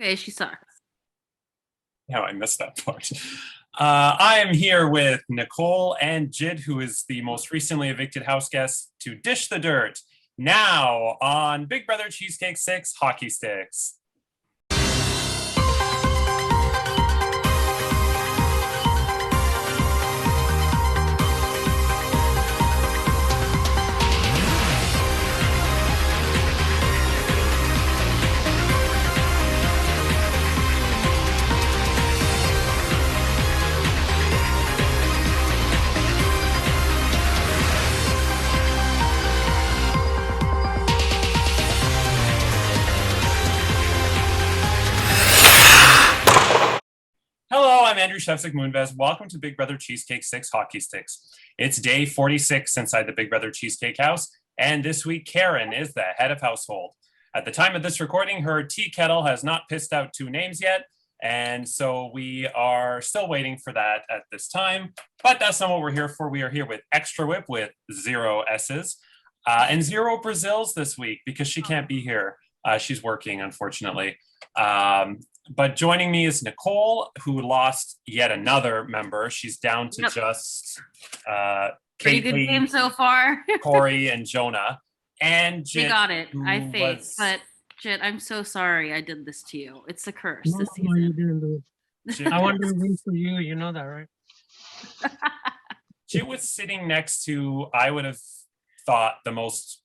Okay, she sucks. No, I missed that part. I am here with Nicole and Jitt, who is the most recently evicted house guest, to dish the dirt now on Big Brother Cheesecake 6 Hockey Sticks. Hello, I'm Andrew Shevsik Moonves. Welcome to Big Brother Cheesecake 6 Hockey Sticks. It's day 46 inside the Big Brother Cheesecake house, and this week Karen is the head of household. At the time of this recording, her tea kettle has not pissed out two names yet, and so we are still waiting for that at this time, but that's not what we're here for. We are here with Extra Whip with 0 S's and 0 Brazils this week because she can't be here. She's working, unfortunately. But joining me is Nicole, who lost yet another member. She's down to just Pretty good Kate, game so far. Corey, and Jonah. And They Jitt, got it, I who think. was But Jitt, I'm so sorry I did this to you. It's a curse No, this no, you season. didn't do it. Jitt, I wanted to win for you. You know that, right? Jitt was sitting next to, I would have thought, the most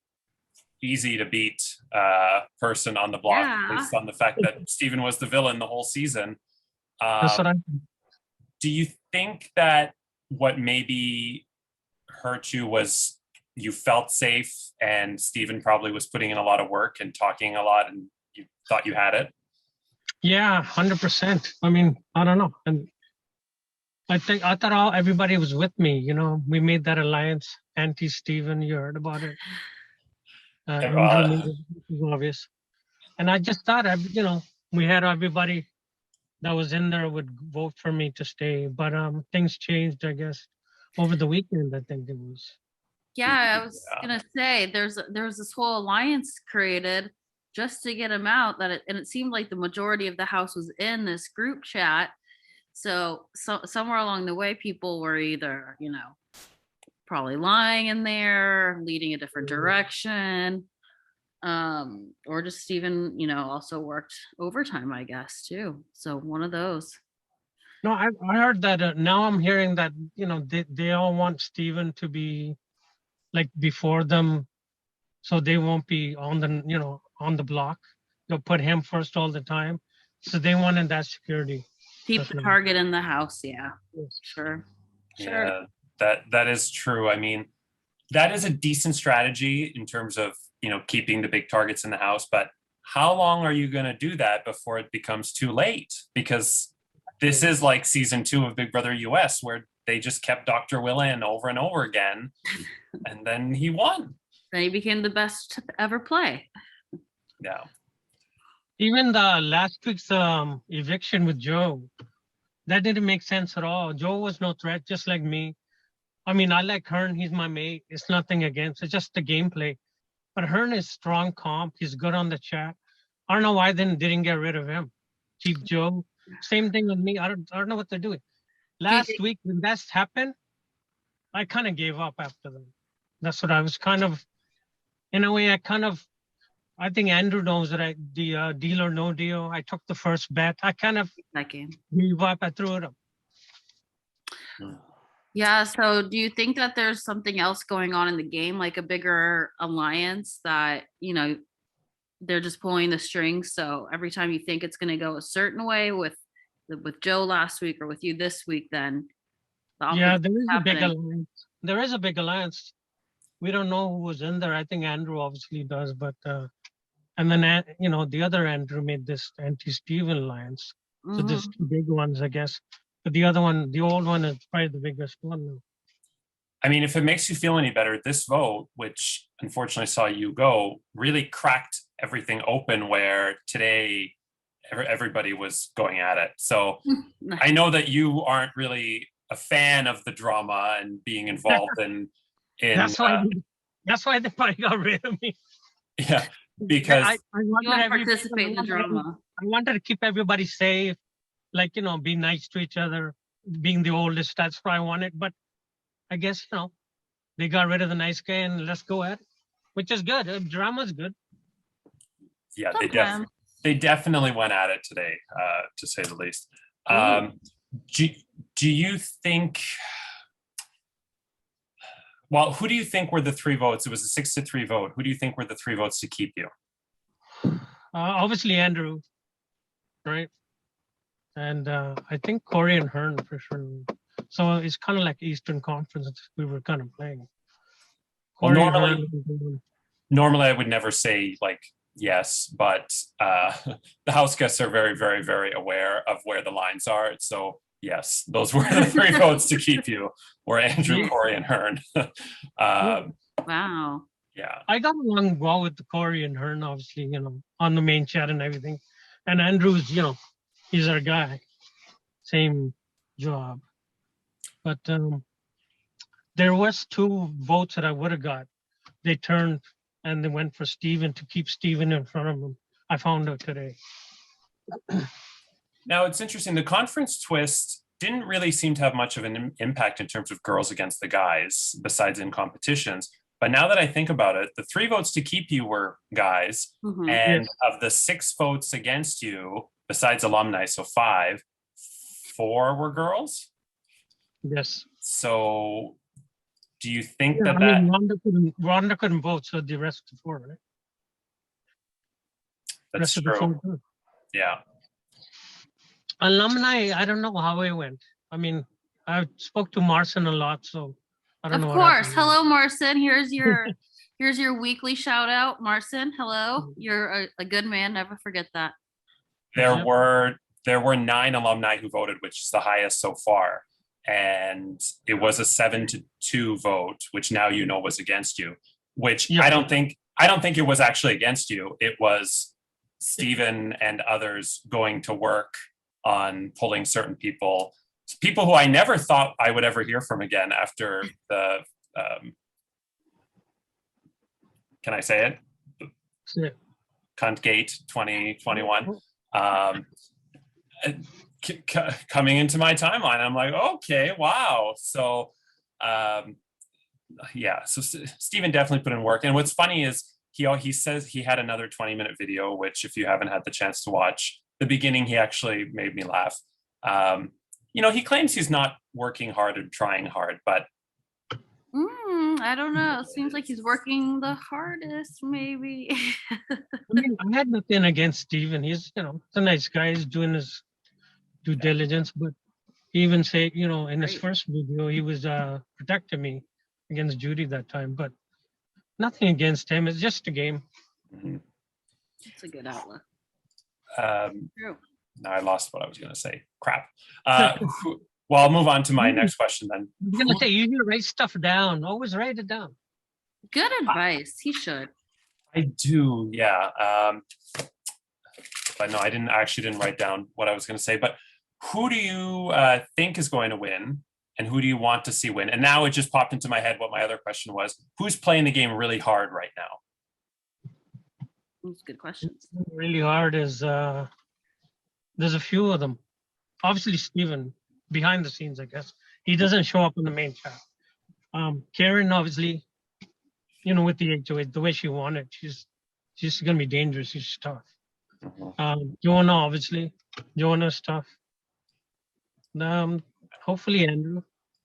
easy to beat person on the block, Yeah. based on the fact that Steven was the villain the whole season. That's what I. Do you think that what maybe hurt you was you felt safe and Steven probably was putting in a lot of work and talking a lot and you thought you had it? Yeah, 100%. I mean, I don't know, and I thought everybody was with me. You know, we made that alliance. Anti-Steven, you heard about it. Andrew made it obvious, and I just thought, we had everybody that was in there would vote for me to stay, but things changed, I guess, over the weekend. I think it was. Yeah, I was gonna say there's this whole alliance created just to get him out. And it seemed like the majority of the house was in this group chat. So somewhere along the way, people were either probably lying in there, leading a different direction, or just Steven, also worked overtime, I guess, too. So one of those. No, I heard that. Now I'm hearing that they all want Steven to be like before them, so they won't be on the block. They'll put him first all the time, so they wanted that security. Keep the target in the house. Yeah, sure. Yeah, that is true. I mean, that is a decent strategy in terms of keeping the big targets in the house, but how long are you going to do that before it becomes too late? Because this is like season 2 of Big Brother US, where they just kept Dr. Will in over and over again, and then he won. Then he became the best to ever play. Yeah. Even the last week's eviction with Joe, that didn't make sense at all. Joe was no threat, just like me. I mean, I like Hearn. He's my mate. It's nothing against. It's just the gameplay. But Hearn is strong comp. He's good on the chat. I don't know why they didn't get rid of him. Keep Joe. Same thing with me. I don't know what they're doing. Last week when that's happened, I kind of gave up after that. That's what I was kind of, in a way, I think Andrew knows that the deal or no deal. I took the first bet. I kind of gave up. I threw it up. Yeah. So do you think that there's something else going on in the game, like a bigger alliance that, they're just pulling the strings? So every time you think it's going to go a certain way with Joe last week or with you this week, then yeah, there is a big alliance. There is a big alliance. We don't know who was in there. I think Andrew obviously does, but and then the other Andrew made this anti-Steven alliance. So there's two big ones, I guess. But the other one, the old one, is probably the biggest one. I mean, if it makes you feel any better, this vote, which unfortunately saw you go, really cracked everything open where today everybody was going at it. So I know that you aren't really a fan of the drama and being involved in that's why they probably got rid of me. Yeah, because you don't participate in the drama. I wanted to keep everybody safe, like, be nice to each other, being the oldest. That's what I wanted. But I guess, they got rid of the nice guy and let's go at it, which is good. Drama's good. Yeah, Sometimes. they definitely went at it today, to say the least. Do you think, well, who do you think were the 3 votes? It was a 6-3 vote. Who do you think were the 3 votes to keep you? Obviously Andrew, right? And I think Corey and Hearn for sure. So it's kind of like Eastern Conference we were kind of playing. Well, Corey and Hearn. normally I would never say like yes, but the house guests are very, very, very aware of where the lines are. So yes, those were the 3 votes to keep you, were Andrew, Corey, and Hearn. Wow. Yeah. I got along well with the Corey and Hearn, obviously, on the main chat and everything. And Andrew's, he's our guy. Same job. But there was 2 votes that I would have got. They turned and they went for Steven to keep Steven in front of him. I found out today. Now it's interesting. The conference twist didn't really seem to have much of an impact in terms of girls against the guys, besides in competitions. But now that I think about it, the 3 votes to keep you were guys, and of the 6 votes against you, besides alumni, so 5, 4 were girls. Yes. So, do you think Rhonda couldn't vote, so the rest of the 4, right? That's true. Yeah. Alumni, I don't know how it went. I mean, I spoke to Marcin a lot, so I don't know. Of course. Hello, Marcin. Here's your weekly shout out, Marcin. Hello. You're a good man. Never forget that. There were 9 alumni who voted, which is the highest so far. And it was a 7-2 vote, which now was against you, which I don't think it was actually against you. It was Stephen and others going to work on pulling certain people who I never thought I would ever hear from again after the can I say it? Cuntgate 2021. Coming into my timeline, I'm like, okay, wow. So so Stephen definitely put in work. And what's funny is he says he had another 20-minute video, which if you haven't had the chance to watch the beginning, he actually made me laugh. He claims he's not working hard and trying hard, but I don't know. It seems like he's working the hardest, maybe. I had nothing against Stephen. He's, a nice guy. He's doing his due diligence, but he even said, in his first video, he was protecting me against Judy that time, but nothing against him. It's just a game. It's a good outlook. True. Now I lost what I was going to say. Crap. Well, I'll move on to my next question then. I'm going to say, you need to write stuff down. Always write it down. Good advice. He should. I do, yeah. But no, I didn't write down what I was going to say. But who do you think is going to win, and who do you want to see win? And now it just popped into my head what my other question was. Who's playing the game really hard right now? Those good questions. Really hard is there's a few of them. Obviously, Stephen, behind the scenes, I guess. He doesn't show up in the main chat. Karen, obviously, with the HOA, the way she wanted, she's going to be dangerous. She's tough. Jonah, obviously. Jonah's tough. Hopefully, Andrew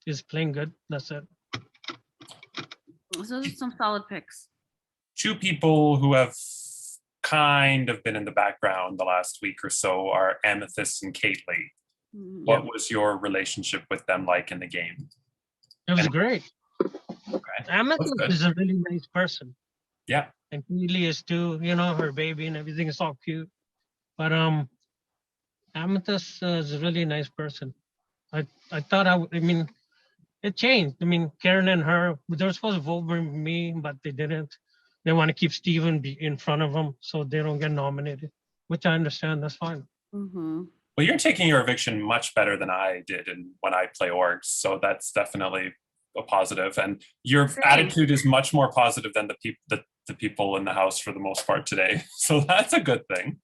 is playing good. That's it. Those are some solid picks. 2 people who have kind of been in the background the last week or so are Amethyst and Kately. What was your relationship with them like in the game? It was great. Okay. Amethyst is a really nice person. Yeah. And Kately is too, her baby and everything is all cute. But Amethyst is a really nice person. I thought it changed. Karen and her, they were supposed to vote for me, but they didn't. They want to keep Steven in front of them so they don't get nominated, which I understand. That's fine. Well, you're taking your eviction much better than I did when I play orgs, so that's definitely a positive. And your attitude is much more positive than the people in the house for the most part today. So that's a good thing.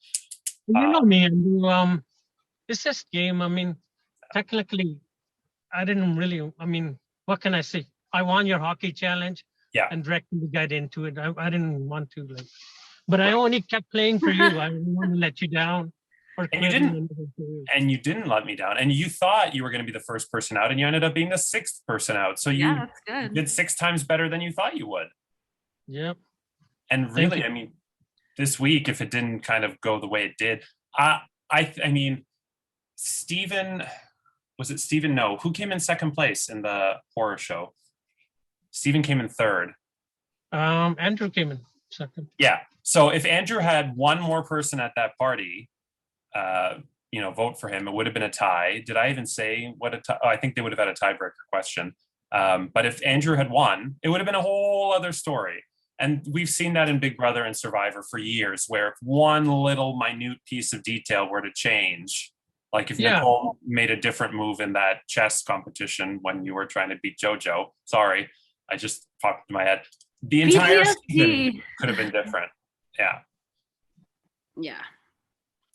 You know me, and it's just game. I mean, technically, I didn't really. I mean, what can I say? I won your hockey challenge. Yeah. And directly got into it. I didn't want to like, but I only kept playing for you. I didn't want to let you down. Or And you quit didn't. and then for you. And you didn't let me down. And you thought you were going to be the first person out, and you ended up being the sixth person out. So you Yeah, that's good. did 6 times better than you thought you would. Yep. And Thank really, you. I mean, this week, if it didn't kind of go the way it did, I mean, Steven, was it Steven? No, who came in second place in the horror show? Steven came in third. Andrew came in second. Yeah. So if Andrew had one more person at that party, vote for him, it would have been a tie. Did I even say what a tie? Oh, I think they would have had a tiebreaker question. But if Andrew had won, it would have been a whole other story. And we've seen that in Big Brother and Survivor for years, where if one little minute piece of detail were to change, like if Nicole made a different move in that chess competition when you were trying to beat JoJo, sorry, I just popped in my head. The entire season could have been different. Yeah. Yeah.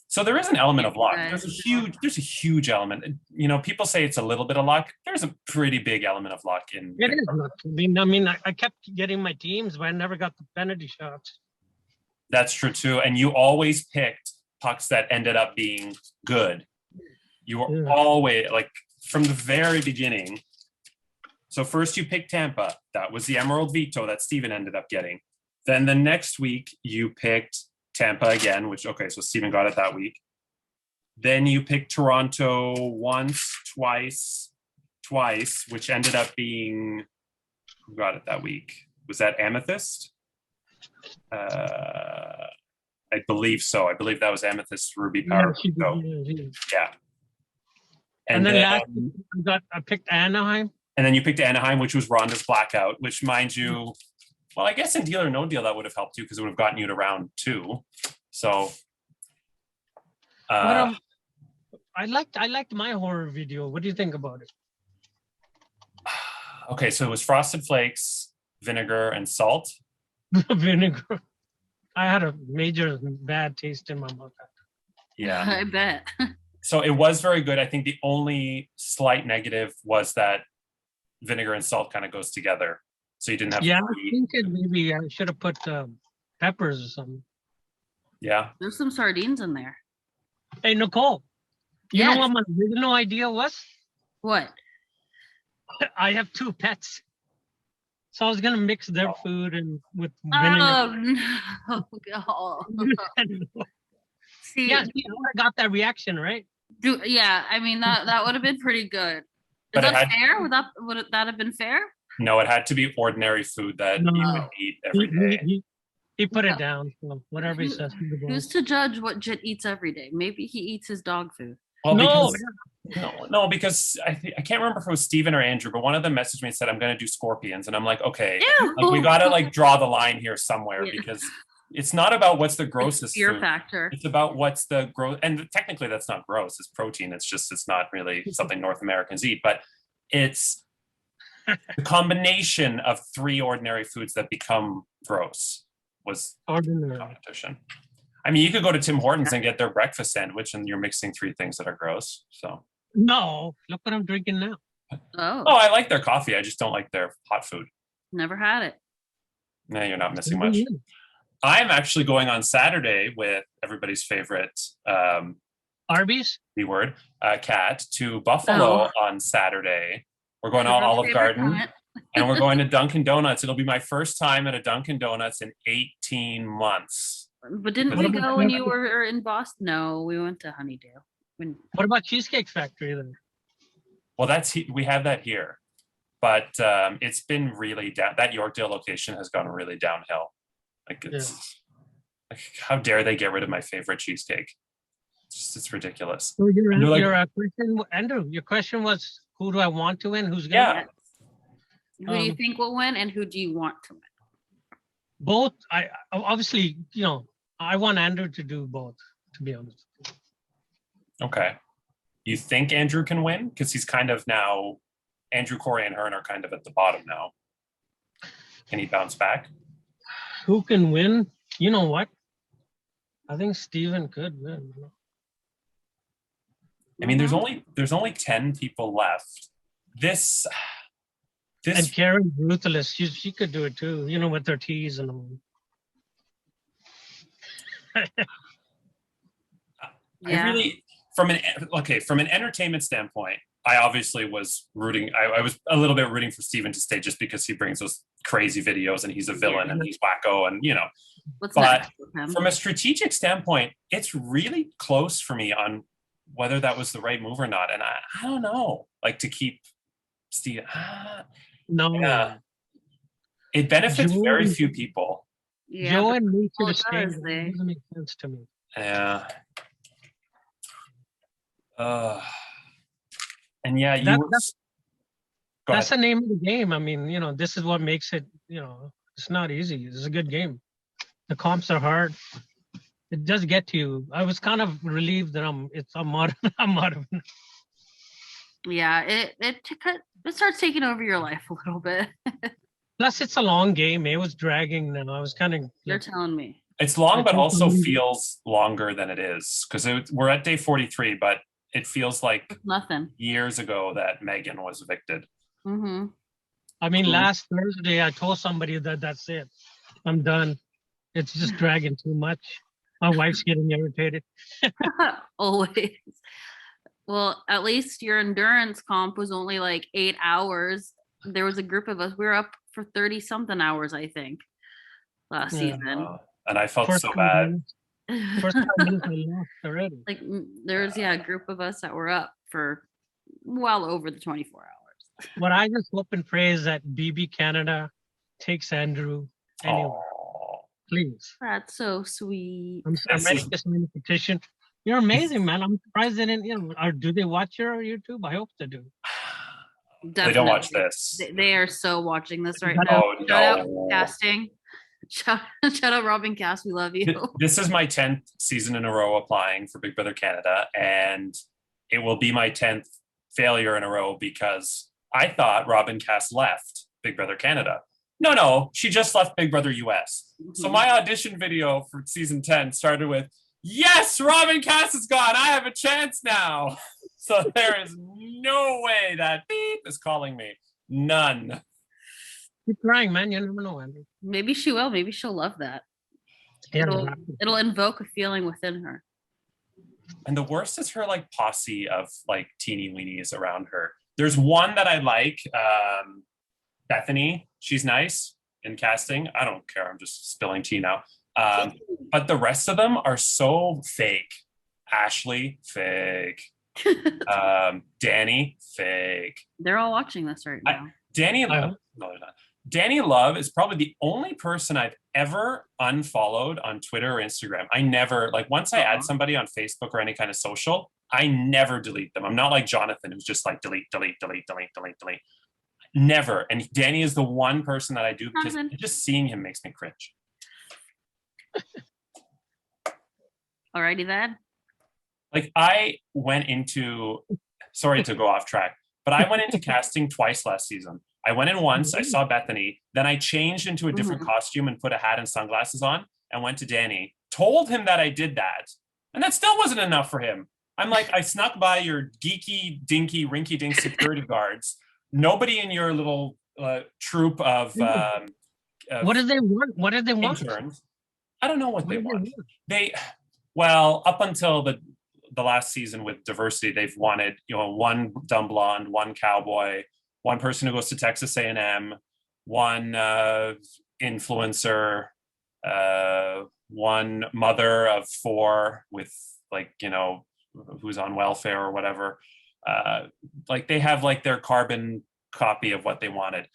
So there is an element of luck. There's a huge element. People say it's a little bit of luck. There's a pretty big element of luck in it. Is luck. I mean, I kept getting my teams, but I never got the penalty shots. That's true too. And you always picked pucks that ended up being good. You were always like from the very beginning. So first you picked Tampa. That was the Emerald Veto that Steven ended up getting. Then the next week you picked Tampa again, so Steven got it that week. Then you picked Toronto once, twice, which ended up being, who got it that week? Was that Amethyst? I believe so. I believe that was Amethyst Ruby Power. Yeah. And then last week I picked Anaheim. And then you picked Anaheim, which was Rhonda's blackout, which, mind you, well, I guess in Deal or No Deal that would have helped you because it would have gotten you to round 2. So I liked my horror video. What do you think about it? Okay, so it was Frosted Flakes, vinegar, and salt. Vinegar. I had a major bad taste in my mouth. Yeah, I bet. So it was very good. I think the only slight negative was that vinegar and salt kind of goes together. So you didn't have. Yeah, I think maybe I should have put peppers or something. Yeah. There's some sardines in there. Hey, Nicole, you know what my original idea was? What? I have 2 pets. So I was going to mix their food and with vinegar. Oh, no. See, yeah, I got that reaction, right? I mean, that would have been pretty good. Is that fair? Would that have been fair? No, it had to be ordinary food that you would eat every day. He put it down. So whatever he says. Who's to judge what Jitt eats every day? Maybe he eats his dog food. Well, because I can't remember if it was Steven or Andrew, but one of them messaged me and said, I'm going to do scorpions. And I'm like, okay, we got to draw the line here somewhere because it's not about what's the grossest fear food. Factor. It's about what's the gross. And technically that's not gross. It's protein. It's not really something North Americans eat, but it's the combination of 3 ordinary foods that become gross was ordinary competition. I mean, you could go to Tim Hortons and get their breakfast sandwich and you're mixing 3 things that are gross. So no, look what I'm drinking now. Oh, I like their coffee. I just don't like their hot food. Never had it. No, you're not missing much. I'm actually going on Saturday with everybody's favorite Arby's B-word cat to Buffalo on Saturday. We're going to Olive Garden and we're going to Dunkin' Donuts. It'll be my first time at a Dunkin' Donuts in 18 months. But didn't we go when you were in Boston? No, we went to Honeydale. What about Cheesecake Factory then? Well, we have that here, but it's been really down. That Yorkdale location has gone really downhill. Like how dare they get rid of my favorite cheesecake? It's ridiculous. So your question was, who do I want to win? Who's going to win? Who do you think will win, and who do you want to win? Both. I obviously, I want Andrew to do both, to be honest. Okay. You think Andrew can win? Because he's kind of now, Andrew, Corey, and Hearn are kind of at the bottom now. Can he bounce back? Who can win? You know what? I think Steven could win. I mean, there's Mhm. only 10 people left. This And Karen Ruthless, she could do it too, with her teas and all. I Yeah. really from an entertainment standpoint, I obviously was rooting. I was a little bit rooting for Steven to stay just because he brings those crazy videos and he's a villain and he's wacko and What's But next with him? from a strategic standpoint, it's really close for me on whether that was the right move or not. And I don't know, like to keep Steven. No, Yeah, it benefits Joe, very few people. Yeah, Joe but and me all should it have stayed. does, It doesn't make sense to me. Yeah. And yeah, That, you were. that Go that's ahead. the name of the game. I mean, this is what makes it. It's not easy. It's a good game. The comps are hard. It does get to you. I was kind of relieved that I'm out. I'm out of it. yeah, it starts taking over your life a little bit. Plus, it's a long game. It was dragging. Now I was kind of You're like, telling me. It's long, I but think also feels longer than it is because we're at day 43, but it feels like It's nothing. years ago that Megan was evicted. Mm-hmm. I mean, Cool. last Thursday I told somebody that that's it. I'm done. It's just dragging too much. My wife's getting irritated. Always. Well, at least your endurance comp was only like 8 hours. There was a group of us. We were up for 30 something hours, I think, last Yeah. season. And I felt First so 5 bad. minutes, first 5 minutes I lost already. Like there's a group of us that were up for well over the 24 hours. What I just hope and pray is that BB Canada takes Andrew anyway. Oh, Please. That's so sweet. I'm ready to sign a petition. You're amazing, man. I'm surprised they didn't, or do they watch your YouTube? I hope they do. Definitely. they don't watch this. They are so watching this right That- now. Oh, Shout out no. casting. Shout out Robin Cast. We love you. This is my 10th season in a row applying for Big Brother Canada, and it will be my 10th failure in a row because I thought Robin Cass left Big Brother Canada. No, she just left Big Brother US. So my audition video for season 10 started with, yes, Robin Cass is gone. I have a chance now. So there is no way that beep is calling me. None. Keep trying, man. You never know, Andrew. Maybe she will. Maybe she'll love that. Yeah, It'll invoke a feeling within her. And the worst is her like posse of like teeny weenies around her. There's one that I like, Bethany. She's nice in casting. I don't care. I'm just spilling tea now. But the rest of them are so fake. Ashley, fake. Danny, fake. They're all watching this right now. Danny, no, they're not. Danny Love is probably the only person I've ever unfollowed on Twitter or Instagram. I never, like, once I add somebody on Facebook or any kind of social, I never delete them. I'm not like Jonathan, who's just like delete. Never. And Danny is the one person that I do because just seeing him makes me cringe. Alrighty then. Like, I went into, sorry to go off track, but I went into casting twice last season. I went in once, I saw Bethany, then I changed into a different costume and put a hat and sunglasses on and went to Danny, told him that I did that, and that still wasn't enough for him. I'm like, I snuck by your geeky, dinky, rinky dink security guards. Nobody in your little troop of what did they want? What did they want? Interns. I don't know what they want. Well, up until the last season with diversity, they've wanted, one dumb blonde, one cowboy, one person who goes to Texas A&M, one influencer, one mother of 4 with who's on welfare or whatever. Like they have like their carbon copy of what they wanted.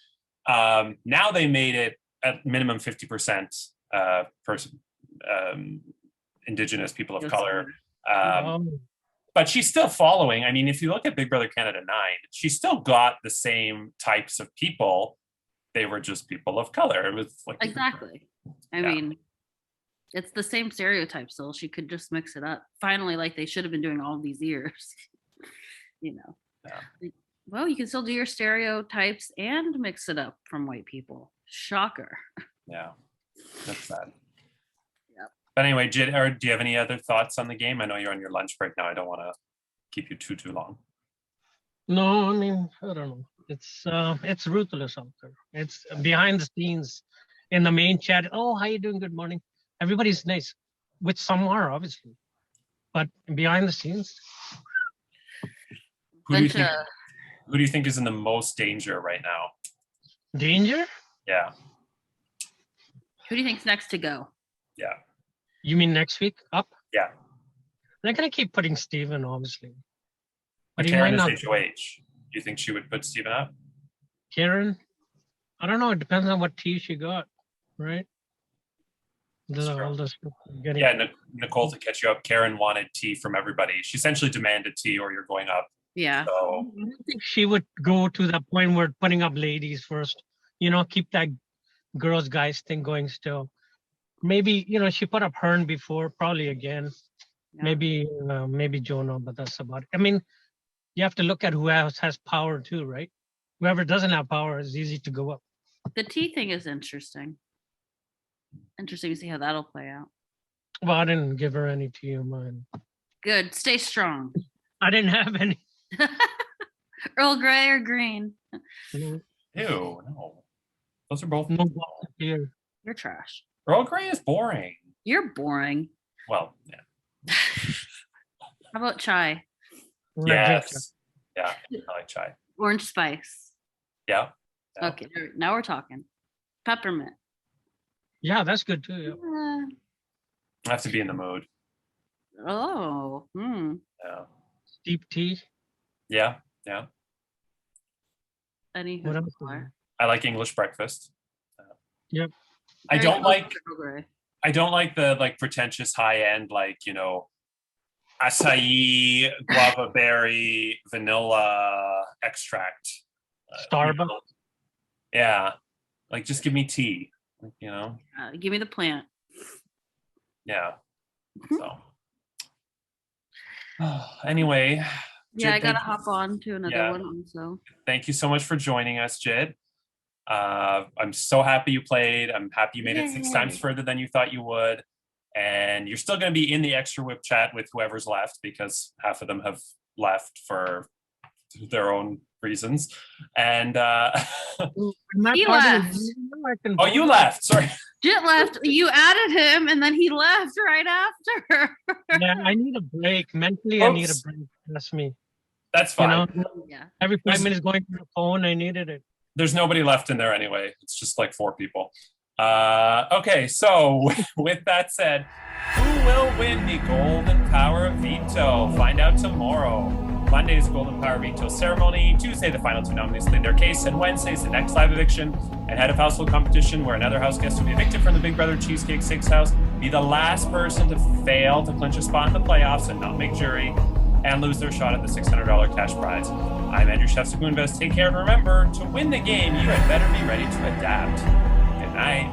Now they made it at minimum 50% Indigenous people of color. But she's still following. I mean, if you look at Big Brother Canada 9, she still got the same types of people. They were just people of color. It was like exactly. I mean, it's the same stereotype still. She could just mix it up. Finally, like they should have been doing all these years. Yeah. Well, you can still do your stereotypes and mix it up from white people. Shocker. Yeah, that's sad. Yep. But anyway, Jitt, or do you have any other thoughts on the game? I know you're on your lunch break now. I don't want to keep you too long. No, I mean, I don't know. It's ruthless out there. It's behind the scenes in the main chat. Oh, how you doing? Good morning. Everybody's nice, which some are obviously, but behind the scenes, Who do you Bunch think? of- Who do you think is in the most danger right now? danger. Yeah, Who do you think's next to go? yeah, You mean next week up? yeah. They're gonna keep putting Steven, obviously, but he Karen might is not. HOH. Do you think she would put Steven up? Karen, I don't know. It depends on what tea she got, right? That's true. All this getting. Yeah, Nicole, to catch you up, Karen wanted tea from everybody. She essentially demanded tea or you're going up. Yeah. I So don't think she would go to the point where putting up ladies first. Keep that girls guys thing going still. Maybe she put up Hearn before, probably again. Yeah. Maybe Jonah, but that's about it. I mean, you have to look at who else has power too, right? Whoever doesn't have power is easy to go up. The tea thing is interesting. Interesting to see how that'll play out. Well, I didn't give her any tea of mine. Good. Stay strong. I didn't have any. Earl Grey or green? ew, no. Those are both. No bottle here. You're trash. Earl Grey is boring. You're boring. Well, yeah. How about chai? Yes. Yeah, I like chai. Orange spice. Yeah. Yeah. Okay, now we're talking. Peppermint. Yeah, that's good too. Yeah. I have to be in the mood. Oh. Yeah. Deep tea. Yeah. Yeah. Any What else? I like English breakfast. Yep. I Very don't close like to Earl Grey. I don't like the pretentious high end, acai, guava berry, vanilla extract. Starbucks. Yeah. Just give me tea, Give me the plant. Yeah. Mhm. So anyway, Yeah, Jitt, I gotta thank you. hop on to another Yeah. one also. Thank you so much for joining us, Jitt. I'm so happy you played. I'm happy you made it 6 times Yay. further than you thought you would. And you're still going to be in the extra whip chat with whoever's left because half of them have left for their own reasons. And He left. oh, you left. Sorry. Jitt left. You added him, and then he left right after. Yeah, I need a break. Mentally, I need a Oops. break. That's me. That's fine. Yeah. Every 5 There's- minutes going to the phone, I needed it. There's nobody left in there anyway. It's just 4 people. Okay, so with that said, who will win the Golden Power Veto? Find out tomorrow. Monday is Golden Power Veto ceremony. Tuesday, the final 2 nominees plead their case. And Wednesday is the next live eviction and head of household competition where another house guest will be evicted from the Big Brother Cheesecake 6 house, be the last person to fail to clinch a spot in the playoffs and not make jury, and lose their shot at the $600 cash prize. I'm Andrew Chefs of Moonvest. Take care, and remember, to win the game, you had better be ready to adapt. Good night.